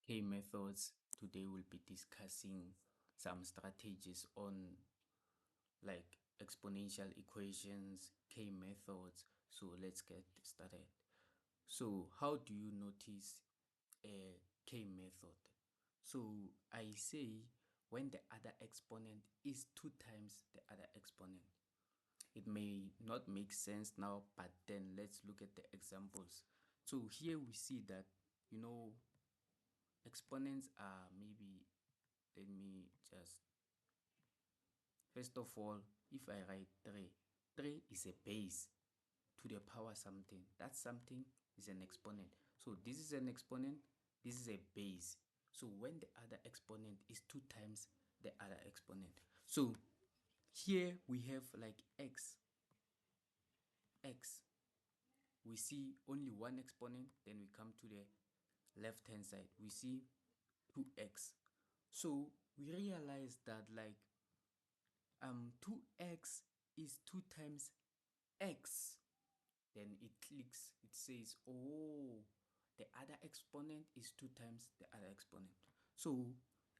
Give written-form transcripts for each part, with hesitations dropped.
K methods. Today we'll be discussing some strategies on like exponential equations, K methods. So let's get started. So how do you notice a K method? So I say when the other exponent is 2 times the other exponent. It may not make sense now, but then let's look at the examples. So here we see that, exponents are maybe, let me just, first of all, if I write 3, 3 is a base to the power something. That something is an exponent. So this is an exponent, this is a base. So when the other exponent is 2 times the other exponent. So here we have like x, we see only one exponent, then we come to the left hand side, we see 2x. So we realize that like 2x is 2 times x. Then it clicks, it says, oh, the other exponent is 2 times the other exponent. So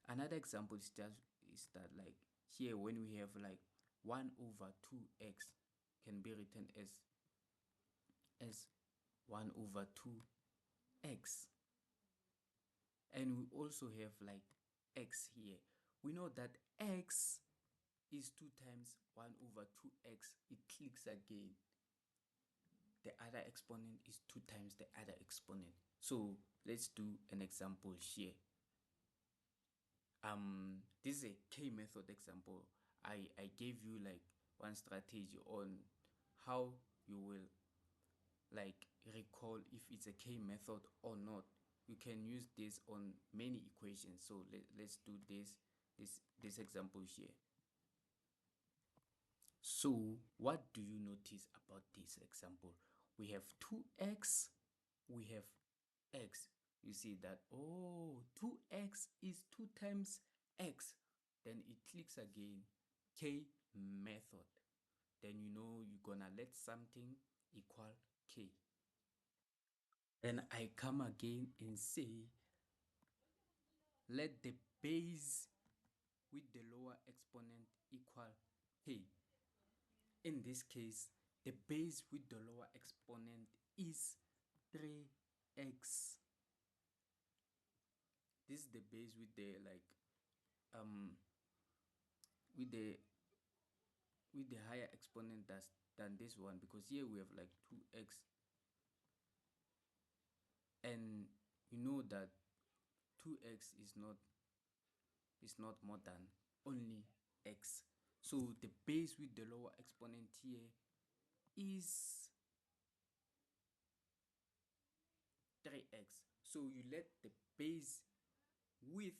another example is that like here when we have like 1 over 2x can be written as 1 over 2x. And we also have like x here. We know that x is 2 times 1 over 2x. It clicks again. The other exponent is 2 times the other exponent. So let's do an example here. This is a K method example. I gave you like one strategy on how you will like recall if it's a K method or not. You can use this on many equations. So let's do this example here. So what do you notice about this example? We have 2x, we have x. You see that, oh, 2x is 2 times x. Then it clicks again, K method. Then you know you're gonna let something equal K. Then I come again and say, let the base with the lower exponent equal K. In this case, the base with the lower exponent is 3x. This is the base with the like with the higher exponent than this one, because here we have like 2x, and you know that 2x is not more than only x. So the base with the lower exponent here is 3x. So you let the base with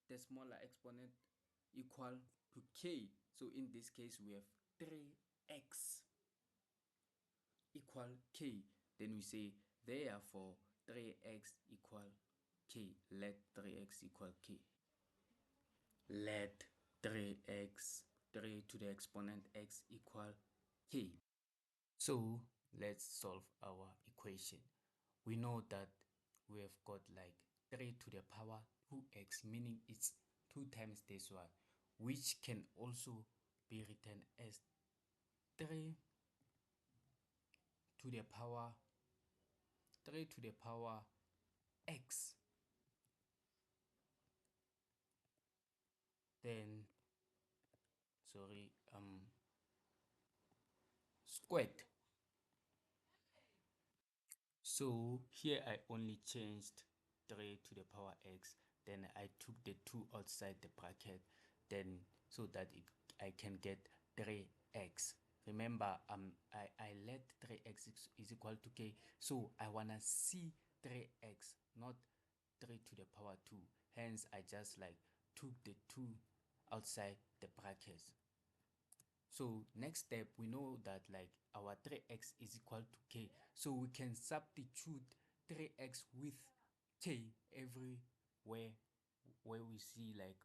the smaller exponent equal to k. So in this case we have 3x equal k. Then we say therefore 3x equal k. Let 3x equal k. Let 3x, 3 to the exponent x equal k. So let's solve our equation. We know that we have got like 3 to the power 2x, meaning it's 2 times this one, which can also be written as 3 to the power 3 to the power x. Then sorry, squared. So here I only changed 3 to the power x, then I took the 2 outside the bracket, then so that I can get 3x. Remember, I let 3x is equal to k, so I wanna see 3x, not 3 to the power 2. Hence I just like took the 2 outside the brackets. So next step, we know that like our 3x is equal to k. So we can substitute 3x with k everywhere where we see like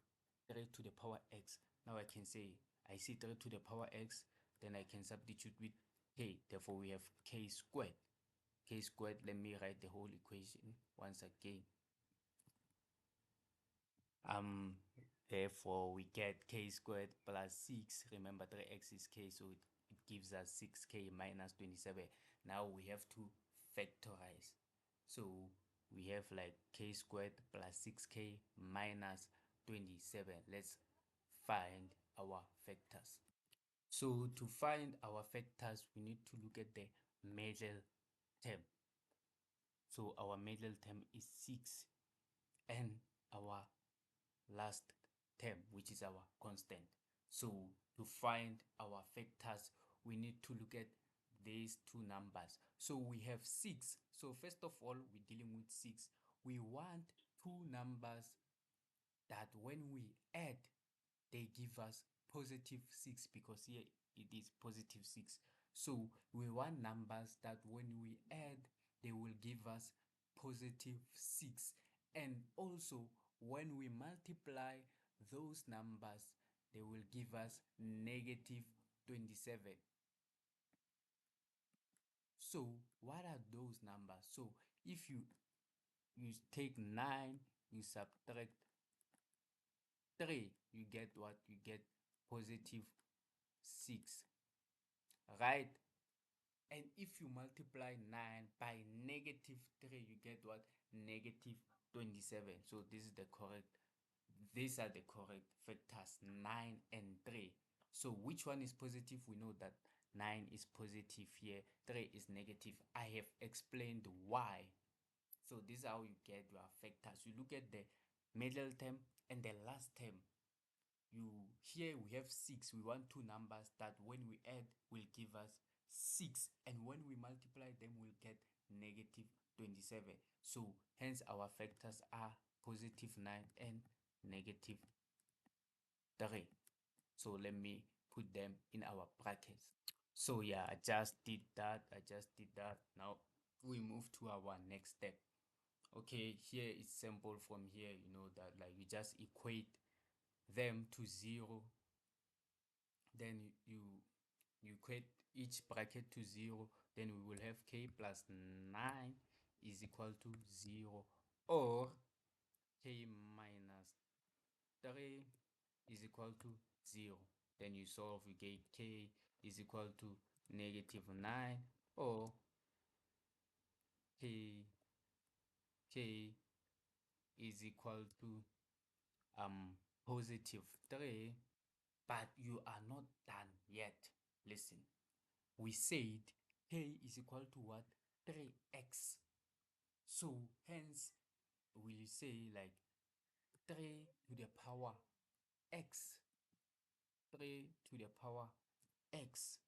3 to the power x. Now I can say I see 3 to the power x, then I can substitute with k. Therefore we have k squared. K squared, let me write the whole equation once again. Um, Therefore, we get k squared plus 6. Remember, 3x is k, so it gives us 6k minus 27. Now we have to factorize. So we have like k squared plus 6k minus 27. Let's find our factors. So to find our factors, we need to look at the middle term. So our middle term is 6 and our last term, which is our constant. So to find our factors, we need to look at these two numbers. So we have 6. So first of all, we're dealing with 6. We want two numbers that when we add, they give us positive 6, because here it is positive 6. So we want numbers that when we add, they will give us positive 6. And also when we multiply those numbers, they will give us negative 27. So what are those numbers? So if you take 9, you subtract 3, you get what? You get positive 6, right? And if you multiply 9 by negative 3, you get what? Negative 27. So these are the correct factors, 9 and 3. So which one is positive? We know that 9 is positive here, 3 is negative. I have explained why. So this is how you get your factors. You look at the middle term and the last term. Here we have 6. We want two numbers that when we add will give us 6, and when we multiply them we'll get negative 27. So hence our factors are positive 9 and negative 3. So let me put them in our brackets. So yeah, I just did that. Now we move to our next step. Okay, here it's simple. From here, you know that like you just equate them to 0. Then you equate each bracket to 0. Then we will have k plus 9 is equal to 0, or k minus 3 is equal to 0. Then you solve, you get k is equal to negative 9, or k is equal to positive 3. But you are not done yet. Listen, we said k is equal to what? 3x. So hence we'll say like 3 to the power x, 3 to the power x,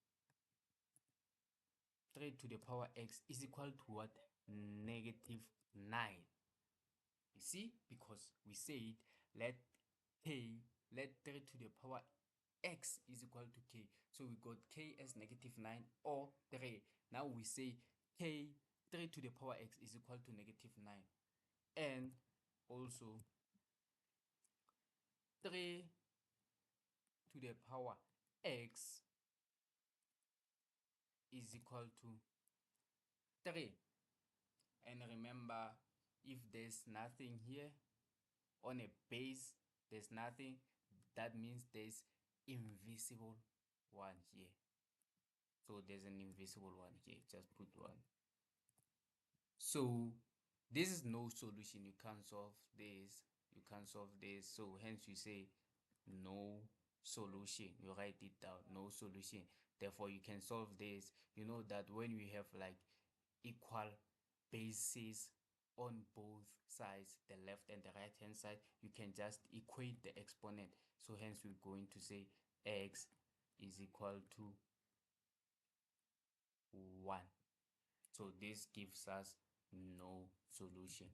3 to the power x is equal to what? Negative 9. You see, because we said let 3 to the power x is equal to k. So we got k as negative 9 or 3. Now we say k 3 to the power x is equal to negative 9. And also 3 to the power x is equal to 3. And remember, if there's nothing here on a base, there's nothing, that means there's invisible one here. So there's an invisible one here. Just put 1. So this is no solution. You can't solve this. You can't solve this. So hence you say no solution. You write it down. No solution. Therefore you can solve this. You know that when we have like equal bases on both sides, the left and the right hand side, you can just equate the exponent. So hence we're going to say x is equal to 1. So this gives us no solution.